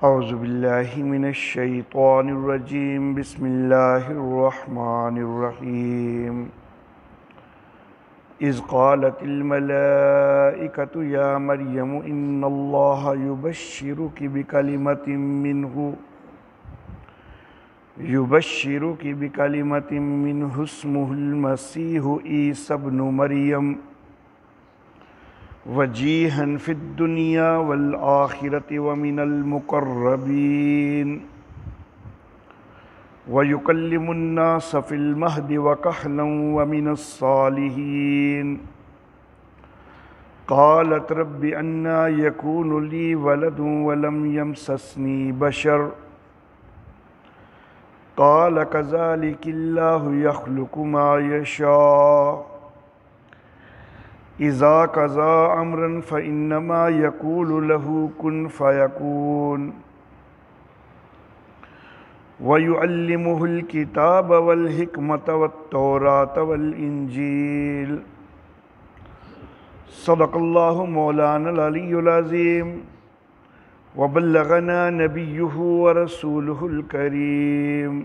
اعوذ باللہ من الشیطان الرجیم بسم اللہ الرحمن الرحیم اذ قالت الملائکۃ یا مریم ان اللہ یبشرک بکلمۃ منہ اسمہ المسیح عیسی ابن مریم وجیہا فی الدنیا والآخرۃ ومن المقربین ویکلم الناس فی المہد وکہلا ومن الصالحین قالت رب انا یکون لی ولد ولم یمسسنی بشر قال کذلک اللہ یخلق ما یشاء اذا قضى امرا فانما يقول له كن فيكون ويعلمه الكتاب والحكمة والتوراة والانجيل صدق الله مولانا العلي العظيم وبلغنا نبيه ورسوله الكريم۔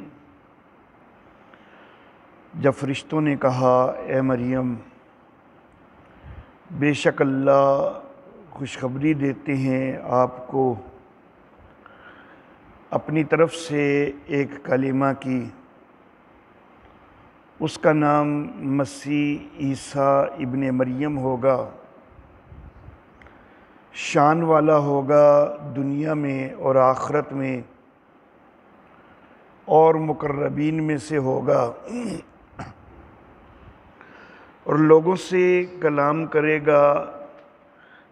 جب فرشتوں نے کہا اے مریم، بے شک اللہ خوشخبری دیتے ہیں آپ کو اپنی طرف سے ایک کلمہ کی، اس کا نام مسیح عیسیٰ ابن مریم ہوگا، شان والا ہوگا دنیا میں اور آخرت میں، اور مقربین میں سے ہوگا، اور لوگوں سے کلام کرے گا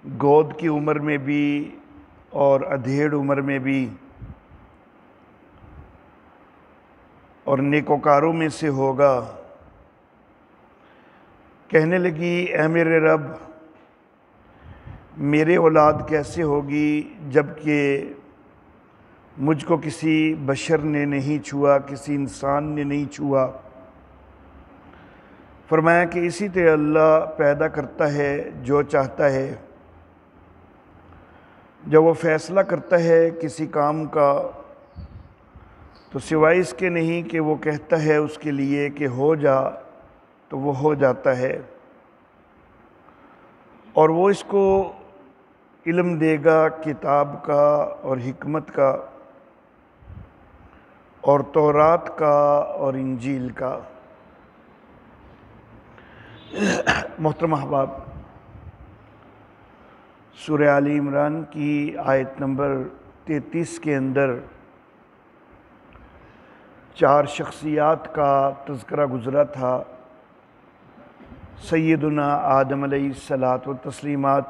گود کی عمر میں بھی اور ادھیڑ عمر میں بھی، اور نیکوکاروں میں سے ہوگا۔ کہنے لگی اے میرے رب، میرے اولاد کیسے ہوگی جب کہ مجھ کو کسی بشر نے نہیں چھوا، کسی انسان نے نہیں چھوا۔ فرمایا کہ اسی طرح اللہ پیدا کرتا ہے جو چاہتا ہے، جب وہ فیصلہ کرتا ہے کسی کام کا تو سوائے اس کے نہیں کہ وہ کہتا ہے اس کے لیے کہ ہو جا تو وہ ہو جاتا ہے، اور وہ اس کو علم دے گا کتاب کا اور حکمت کا اور تورات کا اور انجیل کا۔ محترم احباب، سورہ آل عمران کی آیت نمبر 33 کے اندر 4 شخصیات کا تذکرہ گزرا تھا۔ سیدنا آدم علیہ الصلاۃ والتسلیمات،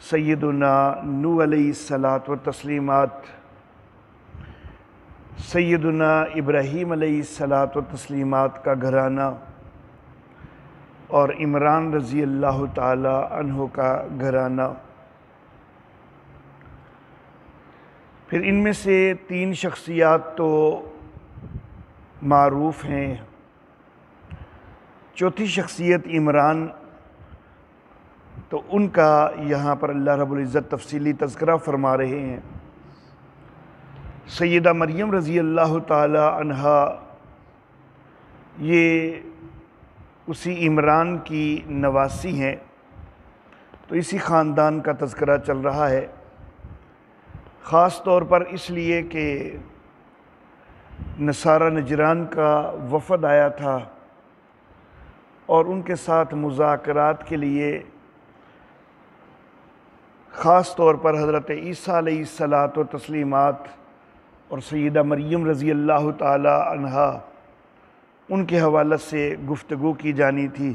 سیدنا نوح علیہ الصلاۃ والتسلیمات، سیدنا ابراہیم علیہ الصلاۃ والتسلیمات کا گھرانہ، اور عمران رضی اللہ تعالی عنہ کا گھرانہ۔ پھر ان میں سے 3 شخصیات تو معروف ہیں، چوتھی شخصیت عمران، تو ان کا یہاں پر اللہ رب العزت تفصیلی تذکرہ فرما رہے ہیں۔ سیدہ مریم رضی اللہ تعالی عنہا یہ اسی عمران کی نواسی ہیں، تو اسی خاندان کا تذکرہ چل رہا ہے، خاص طور پر اس لیے کہ نصارہ نجران کا وفد آیا تھا اور ان کے ساتھ مذاکرات کے لیے خاص طور پر حضرت عیسیٰ علیہ الصلاۃ والتسلیمات اور سیدہ مریم رضی اللہ تعالی عنہا ان کے حوالے سے گفتگو کی جانی تھی۔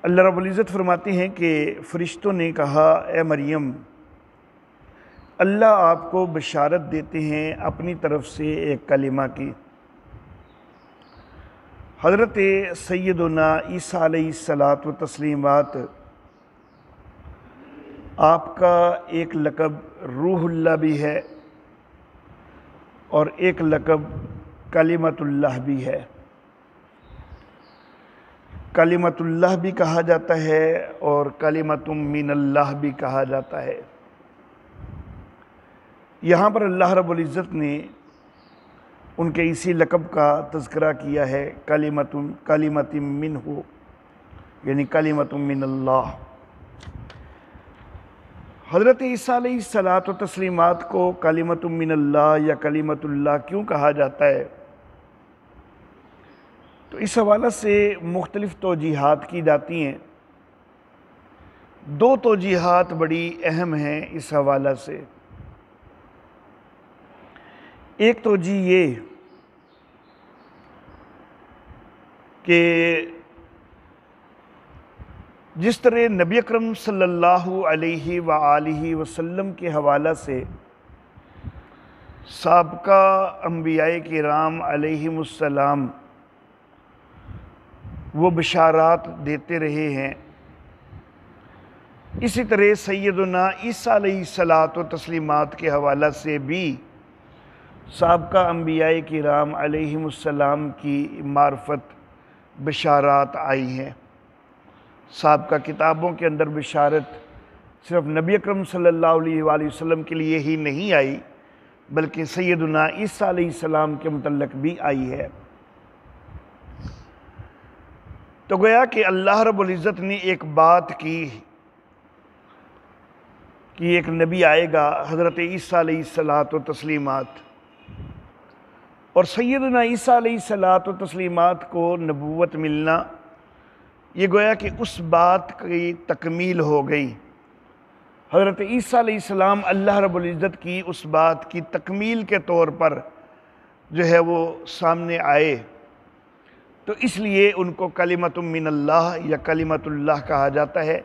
اللہ رب العزت فرماتے ہیں کہ فرشتوں نے کہا اے مریم، اللہ آپ کو بشارت دیتے ہیں اپنی طرف سے ایک کلمہ کی۔ حضرت سیدنا عیسیٰ علیہ الصلاۃ والتسلیمات، آپ کا ایک لقب روح اللہ بھی ہے اور ایک لقب کلمۃ اللہ بھی ہے۔ کلمۃ اللہ بھی کہا جاتا ہے اور کلمۃ من اللہ بھی کہا جاتا ہے۔ یہاں پر اللہ رب العزت نے ان کے اسی لقب کا تذکرہ کیا ہے، کلمۃ منہ، یعنی کلمۃ من اللہ۔ حضرت عیسیٰ علیہ الصلاۃ و تسلیمات کو کلمۃ من اللہ یا کلمۃ اللہ کیوں کہا جاتا ہے؟ تو اس حوالے سے مختلف توجیحات کی جاتی ہیں۔ دو توجیحات بڑی اہم ہیں اس حوالے سے۔ ایک توجیہ یہ کہ جس طرح نبی اکرم صلی اللہ علیہ وآلہ وسلم کے حوالہ سے سابقہ انبیاء کرام علیہم السلام وہ بشارات دیتے رہے ہیں، اسی طرح سیدنا عیسیٰ علیہ الصلاۃ و تسلیمات کے حوالہ سے بھی سابقہ انبیاء کرام علیہم السلام کی معرفت بشارات آئی ہیں۔ سابقہ کتابوں کے اندر بشارت صرف نبی اکرم صلی اللہ علیہ وآلہ وسلم کے لیے ہی نہیں آئی، بلکہ سیدنا عیسیٰ علیہ السلام کے متعلق بھی آئی ہے۔ تو گویا کہ اللہ رب العزت نے ایک بات کی کہ ایک نبی آئے گا، حضرت عیسیٰ علیہ الصلاۃ و تسلیمات، اور سیدنا عیسیٰ علیہ الصلاۃ و تسلیمات کو نبوت ملنا، یہ گویا کہ اس بات کی تکمیل ہو گئی۔ حضرت عیسیٰ علیہ السلام اللہ رب العزت کی اس بات کی تکمیل کے طور پر جو ہے وہ سامنے آئے، تو اس لیے ان کو کلمۃ من اللہ یا کلمۃ اللہ کہا جاتا ہے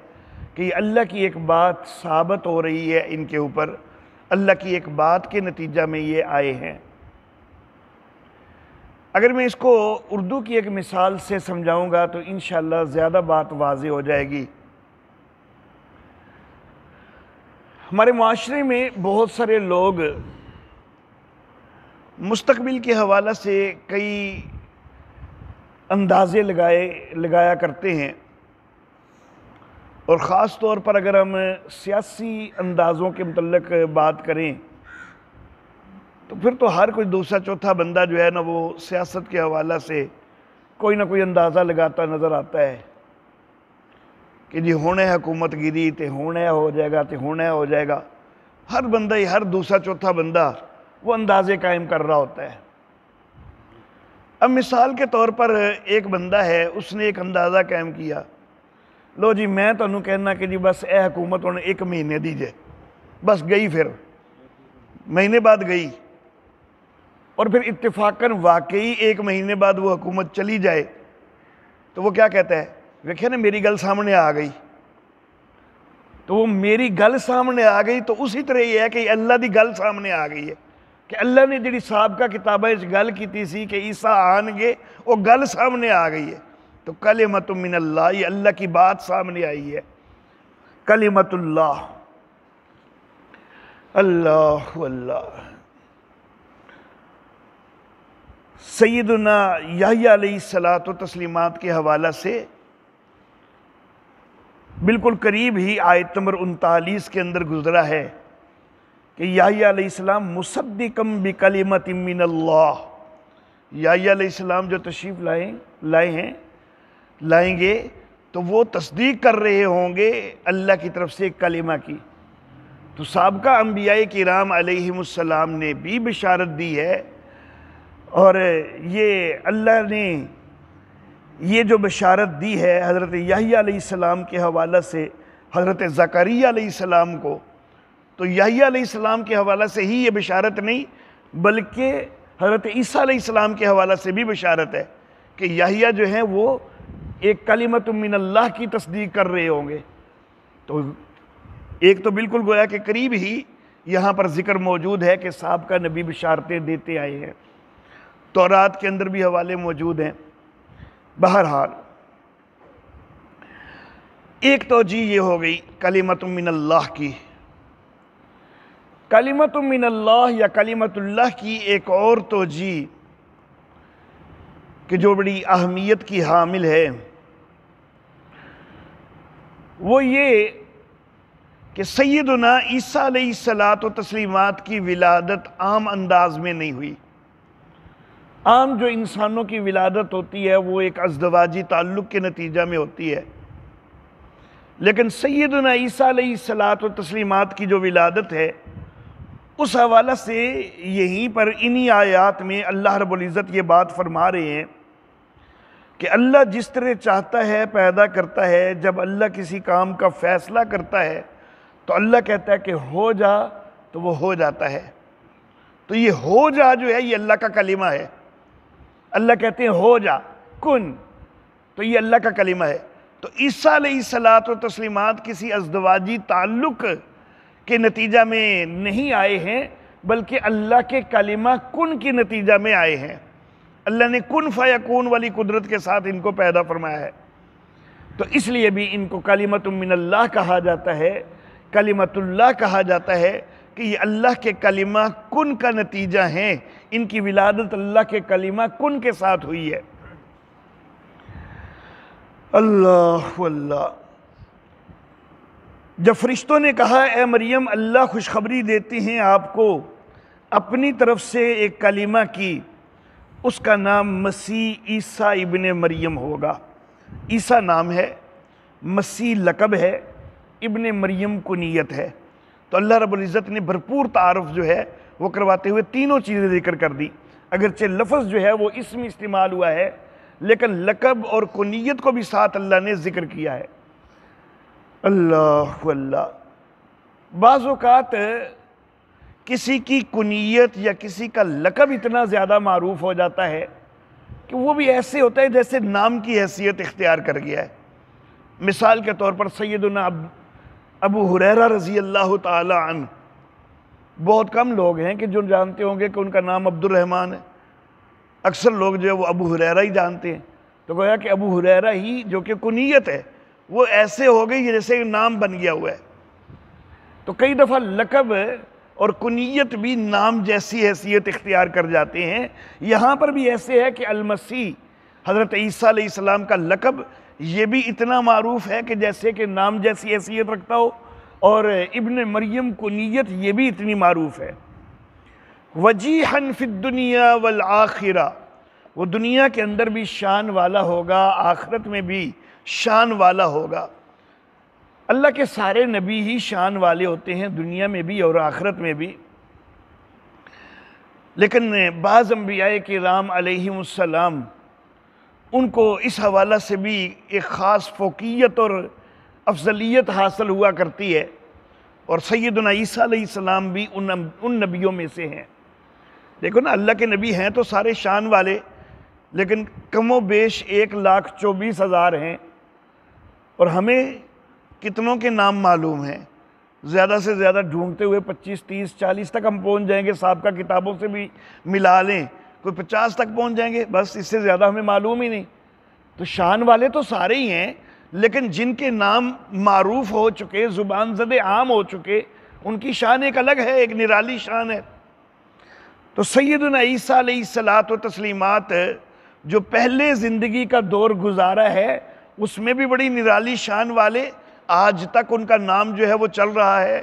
کہ یہ اللہ کی ایک بات ثابت ہو رہی ہے ان کے اوپر، اللہ کی ایک بات کے نتیجہ میں یہ آئے ہیں۔ اگر میں اس کو اردو کی ایک مثال سے سمجھاؤں گا تو انشاءاللہ زیادہ بات واضح ہو جائے گی۔ ہمارے معاشرے میں بہت سارے لوگ مستقبل کے حوالے سے کئی اندازے لگایا کرتے ہیں، اور خاص طور پر اگر ہم سیاسی اندازوں کے متعلق بات کریں تو پھر تو ہر کوئی دوسرا چوتھا بندہ جو ہے نا وہ سیاست کے حوالے سے کوئی نہ کوئی اندازہ لگاتا نظر آتا ہے کہ جی ہونے حکومت گیری تے ہونے ہو جائے گا تے ہونے ہو جائے گا۔ ہر بندہ ہی، ہر دوسرا چوتھا بندہ وہ اندازے قائم کر رہا ہوتا ہے۔ اب مثال کے طور پر ایک بندہ ہے، اس نے ایک اندازہ قائم کیا، لو جی میں تانوں کہنا کہ جی بس اے حکومت انہیں 1 مہینے دیجئے، بس گئی، پھر مہینے بعد گئی، اور پھر اتفاقاً واقعی 1 مہینے بعد وہ حکومت چلی جائے تو وہ کیا کہتا ہے؟ دیکھیں نا میری گل سامنے آ گئی۔ تو وہ میری گل سامنے آ گئی تو اسی طرح یہ ہے کہ اللہ دی گل سامنے آ گئی ہے کہ اللہ نے جڑی سابقہ کتابیں گل کیتی سی کہ عیسیٰ آن گے، وہ گل سامنے آ گئی ہے۔ تو کلمۃ من اللہ، یہ اللہ کی بات سامنے آئی ہے، کلمۃ اللہ۔ اللہ اللہ۔ سیدنا یحییٰ علیہ الصلاۃ و تسلیمات کے حوالہ سے بالکل قریب ہی آیت نمبر 39 کے اندر گزرا ہے کہ یحییٰ علیہ السلام مصدقم بکلمۃ من اللہ، یحییٰ علیہ السلام جو تشریف لائیں گے تو وہ تصدیق کر رہے ہوں گے اللہ کی طرف سے ایک کلمہ کی۔ تو سابقہ انبیاء کرام علیہم السلام نے بھی بشارت دی ہے، اور یہ اللہ نے یہ جو بشارت دی ہے حضرت یحییٰ علیہ السلام کے حوالہ سے حضرت زکریا علیہ السلام کو، تو یحییٰ علیہ السلام کے حوالہ سے ہی یہ بشارت نہیں بلکہ حضرت عیسیٰ علیہ السلام کے حوالہ سے بھی بشارت ہے کہ یحییٰ جو ہیں وہ ایک کلمۃ من اللہ کی تصدیق کر رہے ہوں گے۔ تو ایک تو بالکل گویا کہ قریب ہی یہاں پر ذکر موجود ہے کہ سابقہ نبی بشارتیں دیتے آئے ہیں، تورات کے اندر بھی حوالے موجود ہیں۔ بہرحال ایک توجیہ یہ ہو گئی کلمۃ من اللہ کی۔ کلمۃ من اللہ یا کلمۃ اللہ کی ایک اور توجیہ کہ جو بڑی اہمیت کی حامل ہے، وہ یہ کہ سیدنا عیسیٰ علیہ الصلاۃ و تسلیمات کی ولادت عام انداز میں نہیں ہوئی۔ عام جو انسانوں کی ولادت ہوتی ہے وہ ایک ازدواجی تعلق کے نتیجہ میں ہوتی ہے، لیکن سیدنا عیسیٰ علیہ الصلاۃ و تسلیمات کی جو ولادت ہے اس حوالہ سے یہیں پر انہی آیات میں اللہ رب العزت یہ بات فرما رہے ہیں کہ اللہ جس طرح چاہتا ہے پیدا کرتا ہے۔ جب اللہ کسی کام کا فیصلہ کرتا ہے تو اللہ کہتا ہے کہ ہو جا تو وہ ہو جاتا ہے۔ تو یہ ہو جا جو ہے یہ اللہ کا کلمہ ہے۔ اللہ کہتے ہیں ہو جا کن، تو یہ اللہ کا کلمہ ہے۔ تو عیسیٰ علیہ الصلاۃ و تسلیمات کسی ازدواجی تعلق کے نتیجہ میں نہیں آئے ہیں، بلکہ اللہ کے کلمہ کن کے نتیجہ میں آئے ہیں۔ اللہ نے کن فیکون والی قدرت کے ساتھ ان کو پیدا فرمایا ہے، تو اس لیے بھی ان کو کلمۃ من اللہ کہا جاتا ہے، کلمۃ اللہ کہا جاتا ہے کہ یہ اللہ کے کلمہ کن کا نتیجہ ہیں۔ ان کی ولادت اللہ کے کلمہ کن کے ساتھ ہوئی ہے۔ اللہ اللہ۔ جب فرشتوں نے کہا اے مریم اللہ خوشخبری دیتے ہیں آپ کو اپنی طرف سے ایک کلمہ کی، اس کا نام مسیح عیسیٰ ابن مریم ہوگا۔ عیسیٰ نام ہے، مسیح لقب ہے، ابن مریم کنیت ہے۔ تو اللہ رب العزت نے بھرپور تعارف جو ہے وہ کرواتے ہوئے تینوں چیزیں ذکر کر دی۔ اگرچہ لفظ جو ہے وہ اسم استعمال ہوا ہے، لیکن لقب اور کنیت کو بھی ساتھ اللہ نے ذکر کیا ہے۔ اللہ اللہ۔ بعض اوقات کسی کی کنیت یا کسی کا لقب اتنا زیادہ معروف ہو جاتا ہے کہ وہ بھی ایسے ہوتا ہے جیسے نام کی حیثیت اختیار کر گیا ہے۔ مثال کے طور پر سیدنا ابو ہریرہ رضی اللہ تعالی عنہ، بہت کم لوگ ہیں کہ جو جانتے ہوں گے کہ ان کا نام عبد الرحمن ہے۔ اکثر لوگ جو ہے وہ ابو ہریرہ ہی جانتے ہیں، تو گویا کہ ابو ہریرہ ہی جو کہ کنیت ہے وہ ایسے ہو گئی جیسے نام بن گیا ہوا ہے۔ تو کئی دفعہ لقب اور کنیت بھی نام جیسی حیثیت اختیار کر جاتے ہیں۔ یہاں پر بھی ایسے ہے کہ المسیح حضرت عیسیٰ علیہ السلام کا لقب یہ بھی اتنا معروف ہے کہ جیسے کہ نام جیسی حیثیت رکھتا ہو، اور ابن مریم کنیت یہ بھی اتنی معروف ہے۔ وجیحاً فی الدنیا والآخرہ، وہ دنیا کے اندر بھی شان والا ہوگا، آخرت میں بھی شان والا ہوگا۔ اللہ کے سارے نبی ہی شان والے ہوتے ہیں، دنیا میں بھی اور آخرت میں بھی، لیکن بعض انبیاء کرام علیہم السلام ان کو اس حوالہ سے بھی ایک خاص فوقیت اور افضلیت حاصل ہوا کرتی ہے، اور سیدنا عیسیٰ علیہ السلام بھی ان نبیوں میں سے ہیں۔ دیکھو نا، اللہ کے نبی ہیں تو سارے شان والے، لیکن کم و بیش 1,24,000 ہیں، اور ہمیں کتنوں کے نام معلوم ہیں؟ زیادہ سے زیادہ ڈھونڈتے ہوئے 25 30 40 تک ہم پہنچ جائیں گے، سابقہ کتابوں سے بھی ملا لیں کوئی 50 تک پہنچ جائیں گے، بس اس سے زیادہ ہمیں معلوم ہی نہیں۔ تو شان والے تو سارے ہی ہیں، لیکن جن کے نام معروف ہو چکے، زبان زد عام ہو چکے، ان کی شان ایک الگ ہے، ایک نرالی شان ہے۔ تو سیدنا عیسیٰ علیہ الصلاۃ و تسلیمات جو پہلے زندگی کا دور گزارا ہے اس میں بھی بڑی نرالی شان والے، آج تک ان کا نام جو ہے وہ چل رہا ہے،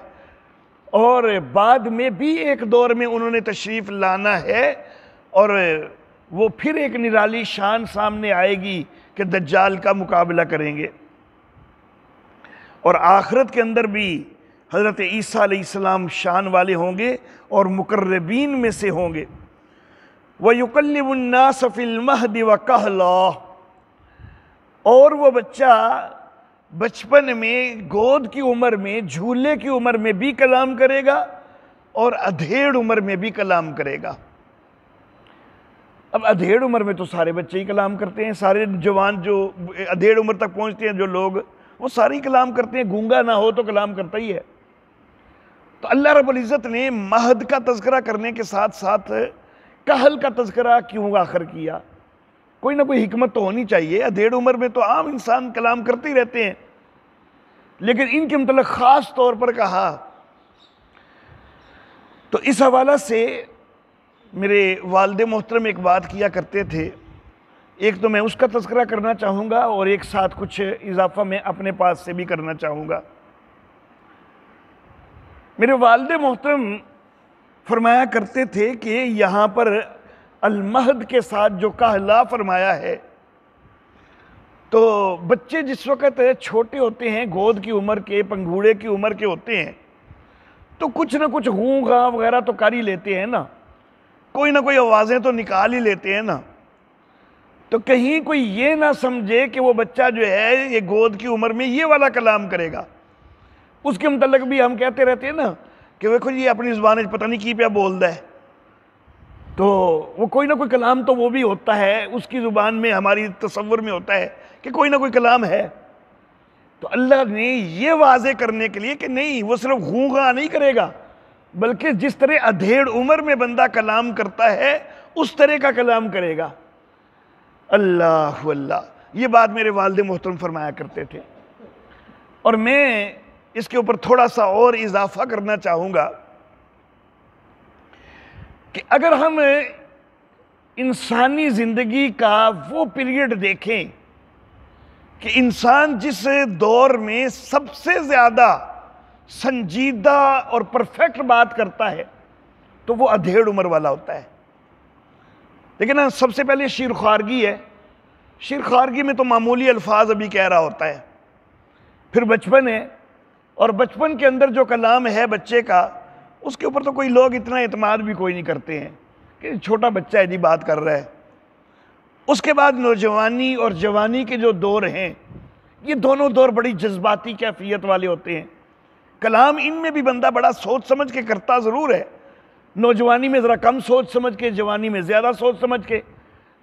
اور بعد میں بھی ایک دور میں انہوں نے تشریف لانا ہے، اور وہ پھر ایک نرالی شان سامنے آئے گی کہ دجال کا مقابلہ کریں گے۔ اور آخرت کے اندر بھی حضرت عیسیٰ علیہ السلام شان والے ہوں گے اور مقربین میں سے ہوں گے۔ وَيُقَلِّبُ النَّاسَ فِي الْمَهْدِ وَكَهْلًا، اور وہ بچہ بچپن میں، گود کی عمر میں، جھولے کی عمر میں بھی کلام کرے گا، اور ادھیڑ عمر میں بھی کلام کرے گا۔ اب ادھیڑ عمر میں تو سارے بچے ہی کلام کرتے ہیں، سارے جوان جو ادھیڑ عمر تک پہنچتے ہیں جو لوگ، وہ سارے ہی کلام کرتے ہیں، گونگا نہ ہو تو کلام کرتا ہی ہے۔ تو اللہ رب العزت نے مہد کا تذکرہ کرنے کے ساتھ ساتھ کہل کا تذکرہ کیوں آخر کیا؟ کوئی نہ کوئی حکمت تو ہونی چاہیے۔ ادھیڑ عمر میں تو عام انسان کلام کرتے ہی رہتے ہیں، لیکن ان کے متعلق خاص طور پر کہا۔ تو اس حوالہ سے میرے والد محترم ایک بات کیا کرتے تھے ایک تو میں اس کا تذکرہ کرنا چاہوں گا اور ایک ساتھ کچھ اضافہ میں اپنے پاس سے بھی کرنا چاہوں گا۔ میرے والد محترم فرمایا کرتے تھے کہ یہاں پر المہد کے ساتھ جو کہلا فرمایا ہے، تو بچے جس وقت چھوٹے ہوتے ہیں، گود کی عمر کے، پنگھوڑے کی عمر کے ہوتے ہیں، تو کچھ نہ کچھ غوں غاں وغیرہ تو کر ہی لیتے ہیں نا، کوئی نہ کوئی آوازیں تو نکال ہی لیتے ہیں نا۔ تو کہیں کوئی یہ نہ سمجھے کہ وہ بچہ جو ہے یہ گود کی عمر میں یہ والا کلام کرے گا۔ اس کے متعلق بھی ہم کہتے رہتے ہیں نا کہ دیکھو جی اپنی زبان پتہ نہیں کی پیا بول دا ہے، تو وہ کوئی نہ کوئی کلام تو وہ بھی ہوتا ہے، اس کی زبان میں ہماری تصور میں ہوتا ہے کہ کوئی نہ کوئی کلام ہے۔ تو اللہ نے یہ واضح کرنے کے لیے کہ نہیں، وہ صرف غوں غاں نہیں کرے گا، بلکہ جس طرح ادھیڑ عمر میں بندہ کلام کرتا ہے اس طرح کا کلام کرے گا۔ اللہ اللہ، یہ بات میرے والد محترم فرمایا کرتے تھے۔ اور میں اس کے اوپر تھوڑا سا اور اضافہ کرنا چاہوں گا کہ اگر ہم انسانی زندگی کا وہ پیریڈ دیکھیں کہ انسان جس دور میں سب سے زیادہ سنجیدہ اور پرفیکٹ بات کرتا ہے تو وہ ادھیڑ عمر والا ہوتا ہے۔ لیکن سب سے پہلے شیرخوارگی ہے، شیرخوارگی میں تو معمولی الفاظ ابھی کہہ رہا ہوتا ہے، پھر بچپن ہے، اور بچپن کے اندر جو کلام ہے بچے کا، اس کے اوپر تو کوئی لوگ اتنا اعتماد بھی کوئی نہیں کرتے ہیں کہ چھوٹا بچہ ہے جی بات کر رہا ہے۔ اس کے بعد نوجوانی اور جوانی کے جو دور ہیں، یہ دونوں دور بڑی جذباتی کیفیت والے ہوتے ہیں۔ کلام ان میں بھی بندہ بڑا سوچ سمجھ کے کرتا ضرور ہے، نوجوانی میں ذرا کم سوچ سمجھ کے، جوانی میں زیادہ سوچ سمجھ کے،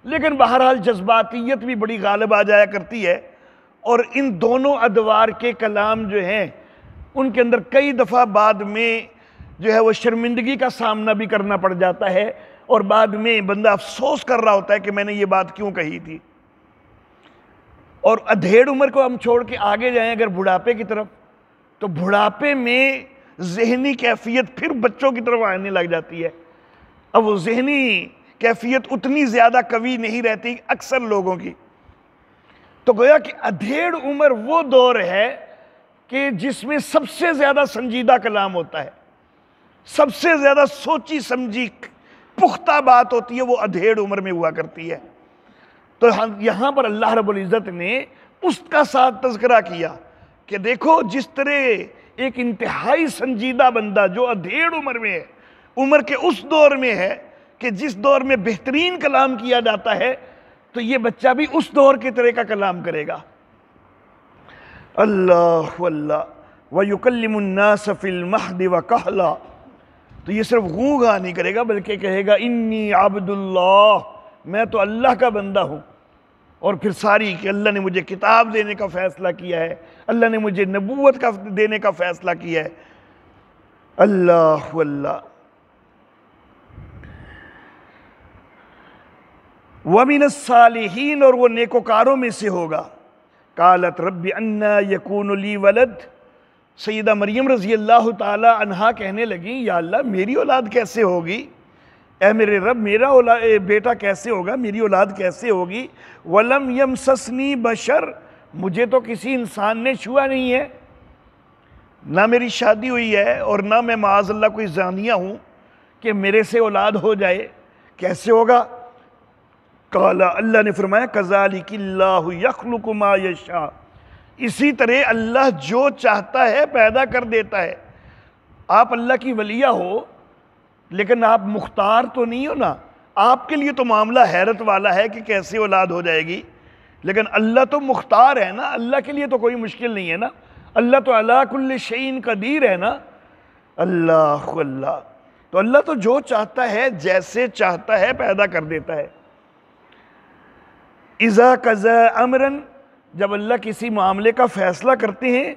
لیکن بہرحال جذباتیت بھی بڑی غالب آ جایا کرتی ہے۔ اور ان دونوں ادوار کے کلام جو ہیں ان کے اندر کئی دفعہ بعد میں جو ہے وہ شرمندگی کا سامنا بھی کرنا پڑ جاتا ہے، اور بعد میں بندہ افسوس کر رہا ہوتا ہے کہ میں نے یہ بات کیوں کہی تھی۔ اور ادھیڑ عمر کو ہم چھوڑ کے آگے جائیں اگر بڑھاپے کی طرف، تو بڑھاپے میں ذہنی کیفیت پھر بچوں کی طرف آنے لگ جاتی ہے۔ اب وہ ذہنی کیفیت اتنی زیادہ قوی نہیں رہتی اکثر لوگوں کی۔ تو گویا کہ ادھیڑ عمر وہ دور ہے کہ جس میں سب سے زیادہ سنجیدہ کلام ہوتا ہے، سب سے زیادہ سوچی سمجھی پختہ بات ہوتی ہے، وہ ادھیڑ عمر میں ہوا کرتی ہے۔ تو یہاں پر اللہ رب العزت نے اس کا ساتھ تذکرہ کیا کہ دیکھو جس طرح ایک انتہائی سنجیدہ بندہ جو ادھیڑ عمر میں ہے، عمر کے اس دور میں ہے کہ جس دور میں بہترین کلام کیا جاتا ہے، تو یہ بچہ بھی اس دور کے طرح کا کلام کرے گا۔ اللہ اللہ، وَيُكَلِّمُ النَّاسَ فِي الْمَحْدِ وَكَحْلًا، تو یہ صرف غوں غاں نہیں کرے گا بلکہ کہے گا انی عبد اللہ، میں تو اللہ کا بندہ ہوں۔ اور پھر ساری کہ اللہ نے مجھے کتاب دینے کا فیصلہ کیا ہے، اللہ نے مجھے نبوت کا دینے کا فیصلہ کیا ہے۔ اللہ اللہ، وَمِنَ الصَّالِحِينَ، اور وہ نیکوکاروں میں سے ہوگا۔ قالت رب انا یکون لی ولد، سیدہ مریم رضی اللہ تعالی عنہا کہنے لگیں یا اللہ میری اولاد کیسے ہوگی، اے میرے رب میرا بیٹا کیسے ہوگا، میری اولاد کیسے ہوگی۔ وَلَمْ يَمْسَسْنِي بَشَرٌ، مجھے تو کسی انسان نے چھوا نہیں ہے، نہ میری شادی ہوئی ہے اور نہ میں معاذ اللہ کوئی زانیہ ہوں کہ میرے سے اولاد ہو جائے، کیسے ہوگا۔ قال، اللہ نے فرمایا كَذَلِكِ اللَّهُ يَخْلُقُ مَا يَشَاءُ، اسی طرح اللہ جو چاہتا ہے پیدا کر دیتا ہے۔ آپ اللہ کی ولیہ ہو لیکن آپ مختار تو نہیں ہو نا، آپ کے لیے تو معاملہ حیرت والا ہے کہ کیسے اولاد ہو جائے گی، لیکن اللہ تو مختار ہے نا، اللہ کے لیے تو کوئی مشکل نہیں ہے نا، اللہ تو علی کل شیء قدیر ہے نا۔ اللہ اللہ، تو اللہ تو جو چاہتا ہے جیسے چاہتا ہے پیدا کر دیتا ہے۔ اذا قضى امرا، جب اللہ کسی معاملے کا فیصلہ کرتے ہیں،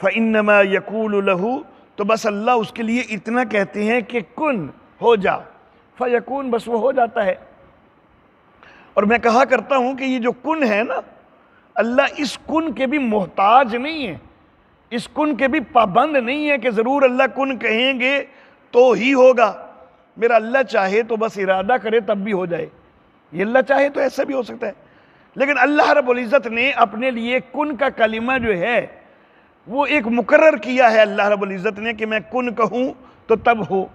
فانما یقول له، تو بس اللہ اس کے لیے اتنا کہتے ہیں کہ کن، ہو جا، فیکون، بس وہ ہو جاتا ہے۔ اور میں کہا کرتا ہوں کہ یہ جو کن ہے نا، اللہ اس کن کے بھی محتاج نہیں ہے، اس کن کے بھی پابند نہیں ہے کہ ضرور اللہ کن کہیں گے تو ہی ہوگا۔ میرا اللہ چاہے تو بس ارادہ کرے تب بھی ہو جائے، یہ اللہ چاہے تو ایسا بھی ہو سکتا ہے۔ لیکن اللہ رب العزت نے اپنے لیے کن کا کلمہ جو ہے وہ ایک مقرر کیا ہے اللہ رب العزت نے کہ میں کن کہوں تو تب ہو.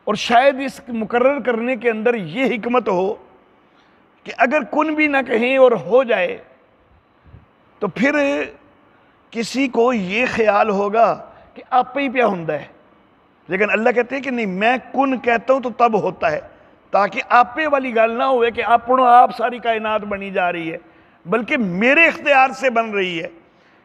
اور شاید اس مقرر کرنے کے اندر یہ حکمت ہو کہ اگر کن بھی نہ کہیں اور ہو جائے تو پھر کسی کو یہ خیال ہوگا کہ آپ ہی پیا ہوندا ہے. لیکن اللہ کہتے ہیں کہ نہیں، میں کن کہتا ہوں تو تب ہوتا ہے، تاکہ آپ پہ والی گال نہ ہوئے کہ آپ ساری کائنات بنی جا رہی ہے، بلکہ میرے اختیار سے بن رہی ہے.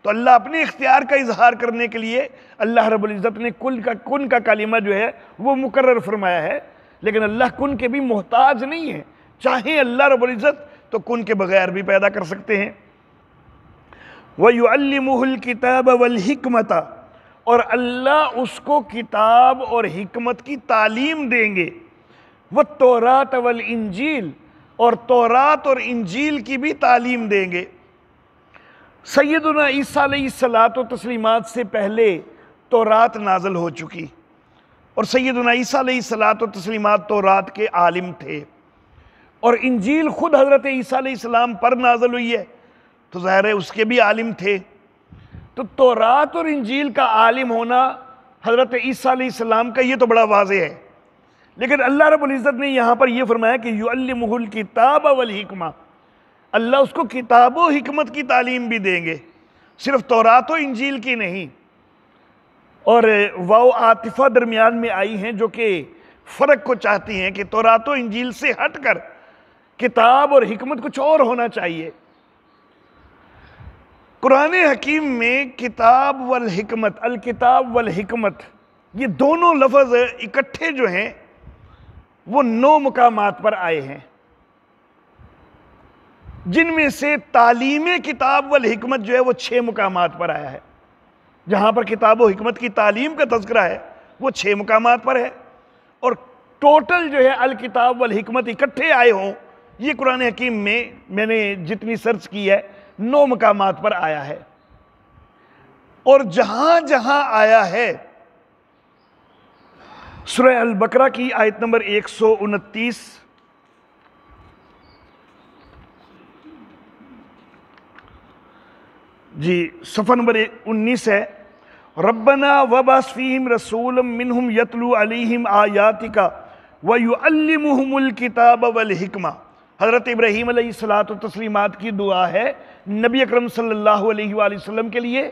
تو اللہ اپنے اختیار کا اظہار کرنے کے لیے اللہ رب العزت نے کن کا کلمہ جو ہے وہ مقرر فرمایا ہے. لیکن اللہ کن کے بھی محتاج نہیں ہے، چاہیں اللہ رب العزت تو کن کے بغیر بھی پیدا کر سکتے ہیں. وَيُعَلِّمُهُ الْكِتَابَ وَالْحِكْمَةَ، اور اللہ اس کو کتاب اور حکمت کی تعلیم دیں گے. وَالتَّوْرَاةَ وَالْإِنْجِيلَ، اور تورات اور انجیل کی بھی تعلیم دیں گے. سیدنا عیسیٰ علیہ السلام سے پہلے تورات نازل ہو چکی، اور سیدنا عیسیٰ علیہ السلام تورات کے عالم تھے، اور انجیل خود حضرت عیسیٰ علیہ السلام پر نازل ہوئی ہے تو ظاہر ہے اس کے بھی عالم تھے. تو تورات اور انجیل کا عالم ہونا حضرت عیسیٰ علیہ السلام کا یہ تو بڑا واضح ہے. لیکن اللہ رب العزت نے یہاں پر یہ فرمایا کہ یعلمہ الکتاب والحکمہ، اللہ اس کو کتاب و حکمت کی تعلیم بھی دیں گے، صرف تورات و انجیل کی نہیں. اور واو عاطفہ درمیان میں آئی ہیں جو کہ فرق کو چاہتی ہیں کہ تورات و انجیل سے ہٹ کر کتاب اور حکمت کچھ اور ہونا چاہیے. قرآن حکیم میں کتاب والحکمت، الکتاب والحکمت، یہ دونوں لفظ اکٹھے جو ہیں وہ 9 مقامات پر آئے ہیں، جن میں سے تعلیم کتاب والحکمت جو ہے وہ 6 مقامات پر آیا ہے. جہاں پر کتاب و حکمت کی تعلیم کا تذکرہ ہے وہ 6 مقامات پر ہے. اور ٹوٹل جو ہے الکتاب والحکمت اکٹھے آئے ہوں، یہ قرآن حکیم میں نے جتنی سرچ کی ہے 9 مقامات پر آیا ہے. اور جہاں جہاں آیا ہے، سورہ البقرہ کی آیت نمبر 129، جی صفحہ نمبر 19 ہے، ربنا وبعث فیہم رسولا منہم یتلو علیہم آیاتک ویعلمہم الکتاب والحکمہ. حضرت ابراہیم علیہ السلام کی دعا ہے نبی اکرم صلی اللہ علیہ وآلہ وسلم کے لیے.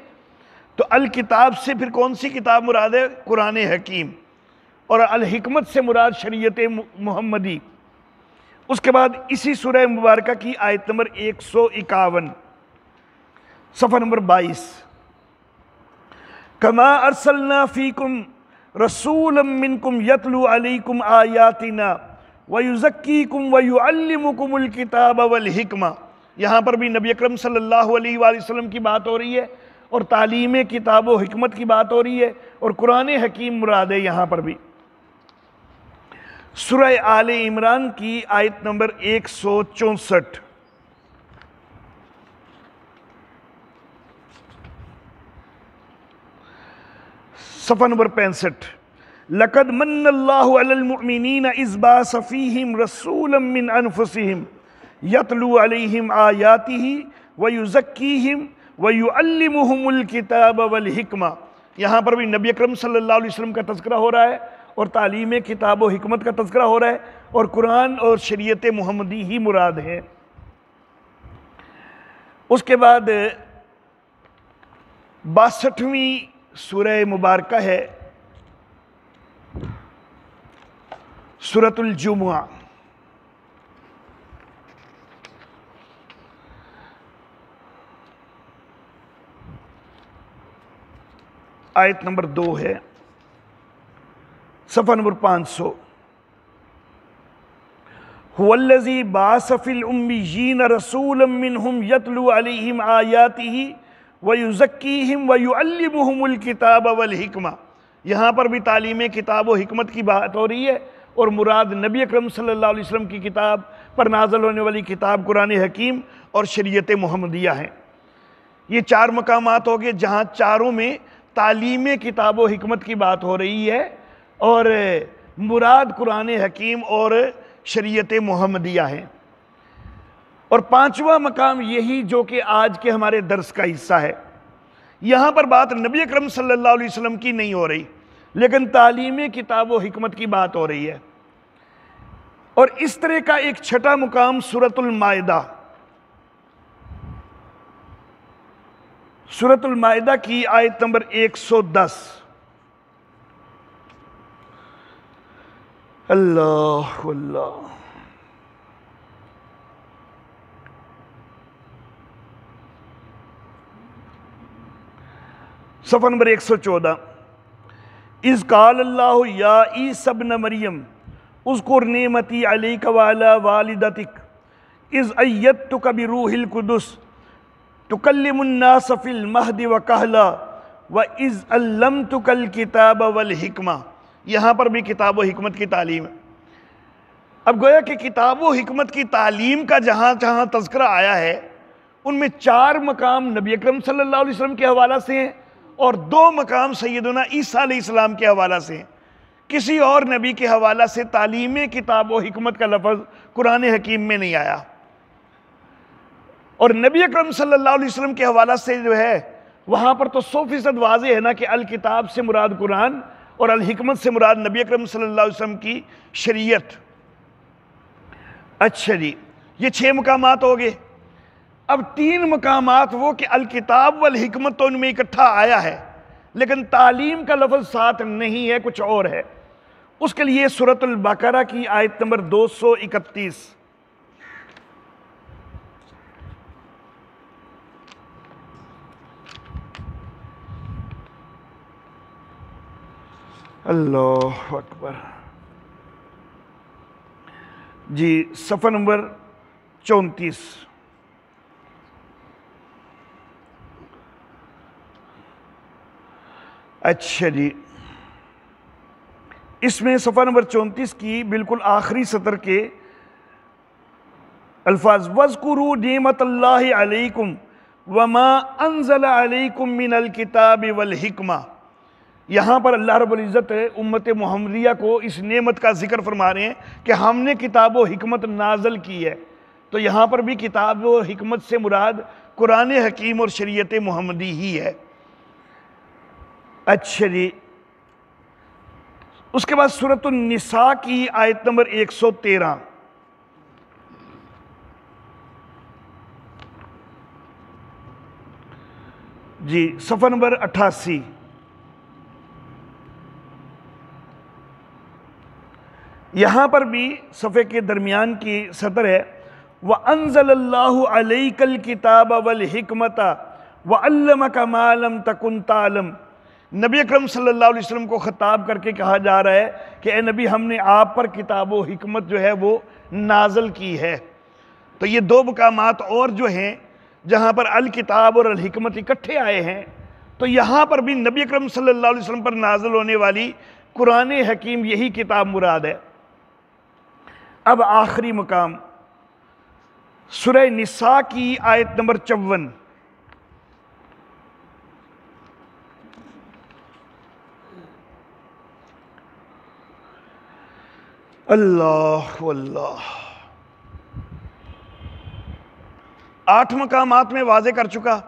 تو الکتاب سے پھر کون سی کتاب مراد ہے؟ قرآن حکیم. اور الحکمت سے مراد شریعت محمدی. اس کے بعد اسی سورہ مبارکہ کی آیت نمبر 151، صفحہ نمبر 22، کما ارسلنا فیکم رسولا منکم یتلو علیکم آیاتنا وَيُزَكِّيكُمْ وَيُعَلِّمُكُمُ الْكِتَابَ وَالْحِكْمَةِ. یہاں پر بھی نبی اکرم صلی اللہ علیہ وآلہ وسلم کی بات ہو رہی ہے، اور تعلیم کتاب و حکمت کی بات ہو رہی ہے، اور قرآن حکیم مراد ہے یہاں پر بھی. سورہ آل عمران کی آیت نمبر 164، صفحہ نمبر 65، لَقَدْ مَنَّ اللَّهُ عَلَى الْمُؤْمِنِينَ إِذْ بَعَثَ فِيهِمْ رَسُولًا مِّنْ أَنفُسِهِمْ يَتْلُو عَلَيْهِمْ آيَاتِهِ وَيُزَكِّيهِمْ وَيُعَلِّمُهُمُ الْكِتَابَ وَالْحِكْمَةَ. یہاں پر بھی نبی اکرم صلی اللہ علیہ وسلم کا تذکرہ ہو رہا ہے، اور تعلیم کتاب و حکمت کا تذکرہ ہو رہا ہے، اور قرآن اور شریعت محمدی ہی مراد ہے. اس کے بعد 62ویں سورہ مبارکہ ہے سورۃ الجمعہ. آیت نمبر 2 ہے، صفحہ نمبر 500، هُوَ الَّذِي بَعَثَ فِي الْأُمِّيِّينَ رَسُولًا مِّنْهُمْ يَتْلُو عَلَيْهِمْ آيَاتِهِ وَيُزَكِّيهِمْ وَيُعَلِّمُهُمُ الْكِتَابَ وَالْحِكْمَةَ. یہاں پر بھی تعلیم کتاب و حکمت کی بات ہو رہی ہے، اور مراد نبی اکرم صلی اللہ علیہ وسلم کی کتاب پر نازل ہونے والی کتاب قرآن حکیم اور شریعت محمدیہ ہیں. یہ 4 مقامات ہو گئے جہاں چاروں میں تعلیم کتاب و حکمت کی بات ہو رہی ہے، اور مراد قرآن حکیم اور شریعت محمدیہ ہیں. اور پانچواں مقام یہی جو کہ آج کے ہمارے درس کا حصہ ہے، یہاں پر بات نبی اکرم صلی اللہ علیہ وسلم کی نہیں ہو رہی، لیکن تعلیم کتاب و حکمت کی بات ہو رہی ہے۔ اور اس طرح کا ایک چھٹا مقام سورۃ المائدہ، سورۃ المائدہ کی آیت نمبر 110۔ اللہ اللہ، صفحہ نمبر 114۔ اذ قال اللہ یا عیسی ابن مریم اذکر نعمتی علیک وعلی والدتک اذ ایدتک بروح القدس تکلم الناس فی المہد وکہلا واذ علمتک الکتاب والحکمہ۔ یہاں پر بھی کتاب و حکمت کی تعلیم ہے۔ اب گویا کہ کتاب و حکمت کی تعلیم کا جہاں جہاں تذکرہ آیا ہے، ان میں 4 مقام نبی اکرم صلی اللہ علیہ وسلم کے حوالہ سے ہیں اور 2 مقام سیدنا عیسیٰ علیہ السلام کے حوالہ سے ہیں۔ کسی اور نبی کے حوالہ سے تعلیم کتاب و حکمت کا لفظ قرآن حکیم میں نہیں آیا۔ اور نبی اکرم صلی اللہ علیہ وسلم کے حوالہ سے جو ہے وہاں پر تو 100% واضح ہے نا کہ الکتاب سے مراد قرآن اور الحکمت سے مراد نبی اکرم صلی اللہ علیہ وسلم کی شریعت۔ اچھا جی، یہ 6 مقامات ہو گئے۔ اب 3 مقامات وہ کہ الکتاب والحکمت تو ان میں اکٹھا آیا ہے، لیکن تعلیم کا لفظ ساتھ نہیں ہے، کچھ اور ہے۔ اس کے لیے سورۃ البقرہ کی آیت نمبر 231۔ اللہ اکبر جی، صفحہ نمبر 34۔ اچھا جی، اس میں صفحہ نمبر 34 کی بالکل آخری سطر کے الفاظ وَاذْكُرُوا نِعْمَةَ اللَّهِ عَلَيْكُمْ وَمَا أَنزَلَ عَلَيْكُمْ مِنَ الْكِتَابِ وَالْحِكْمَةِ۔ یہاں پر اللہ رب العزت امت محمدیہ کو اس نعمت کا ذکر فرما رہے ہیں کہ ہم نے کتاب و حکمت نازل کی ہے۔ تو یہاں پر بھی کتاب و حکمت سے مراد قرآن حکیم اور شریعت محمدی ہی ہے۔ اچھا جی، اس کے بعد سورۃ النساء کی آیت نمبر 113۔ جی، صفحہ نمبر 88۔ یہاں پر بھی صفحے کے درمیان کی سطر ہے وَأَنزَلَ اللَّهُ عَلَيْكَ الْكِتَابَ وَالْحِكْمَةَ وَعَلَّمَكَ مَا لَمْ تَكُنْ تَعْلَمْ۔ نبی اکرم صلی اللہ علیہ وسلم کو خطاب کر کے کہا جا رہا ہے کہ اے نبی، ہم نے آپ پر کتاب و حکمت جو ہے وہ نازل کی ہے۔ تو یہ 2 مقامات اور جو ہیں جہاں پر الکتاب اور الحکمت اکٹھے آئے ہیں، تو یہاں پر بھی نبی اکرم صلی اللہ علیہ وسلم پر نازل ہونے والی قرآن حکیم یہی کتاب مراد ہے۔ اب آخری مقام سورہ نساء کی آیت نمبر 54۔ اللہ اللہ، 8 مقامات میں واضح کر چکا،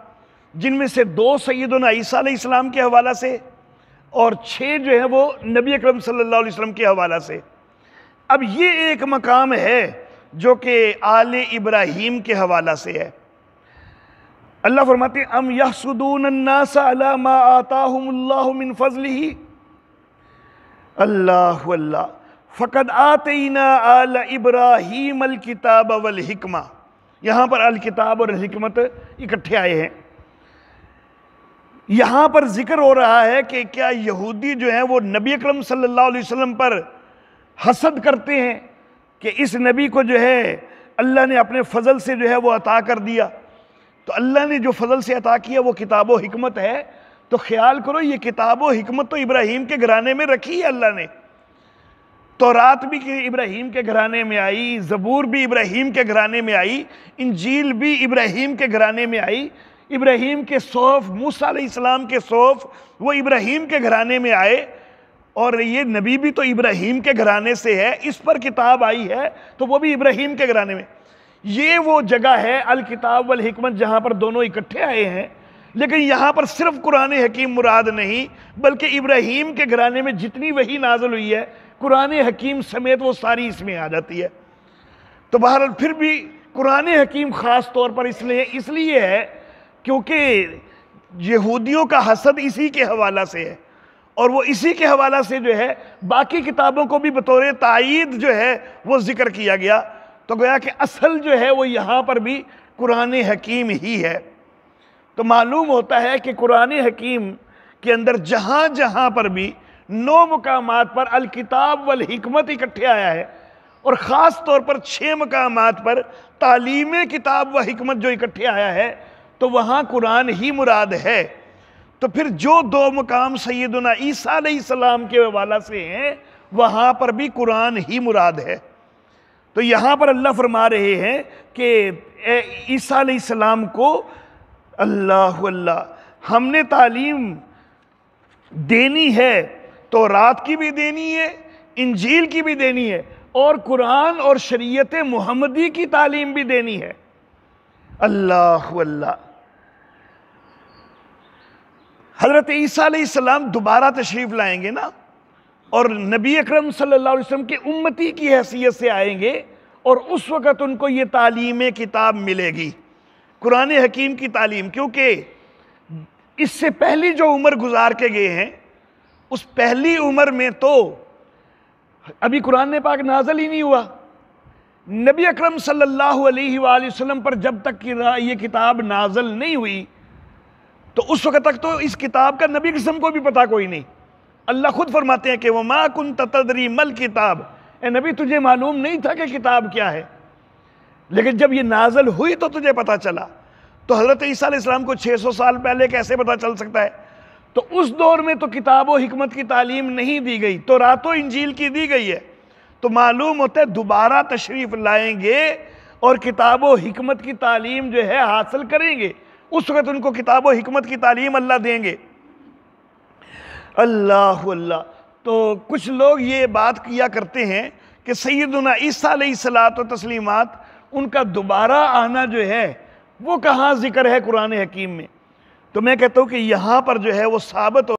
جن میں سے 2 سیدنا عیسیٰ علیہ السلام کے حوالہ سے اور 6 جو ہیں وہ نبی اکرم صلی اللہ علیہ وسلم کے حوالہ سے۔ اب یہ ایک مقام ہے جو کہ آل ابراہیم کے حوالہ سے ہے۔ اللہ فرماتے ہیں ام یحسدون الناس علی ما آتاہم اللہ من فضلہ اللہ اللہ فقد آتینا آل ابراہیم الکتاب والحکمہ۔ یہاں پر الکتاب اور الحکمت اکٹھے آئے ہیں۔ یہاں پر ذکر ہو رہا ہے کہ کیا یہودی جو ہیں وہ نبی اکرم صلی اللہ علیہ وسلم پر حسد کرتے ہیں کہ اس نبی کو جو ہے اللہ نے اپنے فضل سے جو ہے وہ عطا کر دیا۔ تو اللہ نے جو فضل سے عطا کیا وہ کتاب و حکمت ہے، تو خیال کرو یہ کتاب و حکمت تو ابراہیم کے گھرانے میں رکھی ہے اللہ نے۔ تورات بھی ابراہیم کے گھرانے میں آئی، زبور بھی ابراہیم کے گھرانے میں آئی، انجیل بھی ابراہیم کے گھرانے میں آئی، ابراہیم کے صحف، موسیٰ علیہ السلام کے صحف وہ ابراہیم کے گھرانے میں آئے، اور یہ نبی بھی تو ابراہیم کے گھرانے سے ہے، اس پر کتاب آئی ہے تو وہ بھی ابراہیم کے گھرانے میں۔ یہ وہ جگہ ہے الکتاب والحکمت جہاں پر دونوں اکٹھے آئے ہیں، لیکن یہاں پر صرف قرآن حکیم مراد نہیں بلکہ ابراہیم کے گھرانے میں جتنی وحی نازل ہوئی ہے قرآن حکیم سمیت وہ ساری اس میں آ جاتی ہے۔ تو بہرحال پھر بھی قرآن حکیم خاص طور پر اس لیے ہے کیونکہ یہودیوں کا حسد اسی کے حوالہ سے ہے، اور وہ اسی کے حوالہ سے جو ہے باقی کتابوں کو بھی بطور تائید جو ہے وہ ذکر کیا گیا، تو گویا کہ اصل جو ہے وہ یہاں پر بھی قرآن حکیم ہی ہے۔ تو معلوم ہوتا ہے کہ قرآن حکیم کے اندر جہاں جہاں پر بھی 9 مقامات پر الکتاب والحکمت اکٹھے آیا ہے، اور خاص طور پر 6 مقامات پر تعلیم کتاب و حکمت جو اکٹھے آیا ہے، تو وہاں قرآن ہی مراد ہے۔ تو پھر جو 2 مقام سیدنا عیسیٰ علیہ السلام کے حوالہ سے ہیں وہاں پر بھی قرآن ہی مراد ہے۔ تو یہاں پر اللہ فرما رہے ہیں کہ اے عیسیٰ علیہ السلام کو اللہ ہم نے تعلیم دینی ہے، تورات کی بھی دینی ہے، انجیل کی بھی دینی ہے، اور قرآن اور شریعت محمدی کی تعلیم بھی دینی ہے۔ اللہ حضرت عیسیٰ علیہ السلام دوبارہ تشریف لائیں گے نا، اور نبی اکرم صلی اللہ علیہ وسلم کے امتی کی حیثیت سے آئیں گے، اور اس وقت ان کو یہ تعلیم کتاب ملے گی، قرآن حکیم کی تعلیم، کیونکہ اس سے پہلی جو عمر گزار کے گئے ہیں اس پہلی عمر میں تو ابھی قرآن پاک نازل ہی نہیں ہوا۔ نبی اکرم صلی اللہ علیہ وآلہ وسلم پر جب تک یہ کتاب نازل نہیں ہوئی تو اس وقت تک تو اس کتاب کا نبی قسم کو بھی پتا کوئی نہیں۔ اللہ خود فرماتے ہیں کہ وَمَا كُنْتَ تَدْرِي مَا الْكِتَابُ، اے نبی تجھے معلوم نہیں تھا کہ کتاب کیا ہے، لیکن جب یہ نازل ہوئی تو تجھے پتا چلا۔ تو حضرت عیسیٰ علیہ السلام کو 600 سال پہلے کیسے پتا چل سکتا ہے؟ تو اس دور میں تو کتاب و حکمت کی تعلیم نہیں دی گئی، تورات و انجیل کی دی گئی ہے، تو معلوم ہوتا ہے دوبارہ تشریف لائیں گے اور کتاب و حکمت کی تعلیم جو ہے حاصل کریں گے، اس وقت ان کو کتاب و حکمت کی تعلیم اللہ دیں گے۔ اللہ تو کچھ لوگ یہ بات کیا کرتے ہیں کہ سیدنا عیسیٰ علیہ الصلاۃ و تسلیمات ان کا دوبارہ آنا جو ہے وہ کہاں ذکر ہے قرآن حکیم میں؟ تو میں کہتا ہوں کہ یہاں پر جو ہے وہ ثابت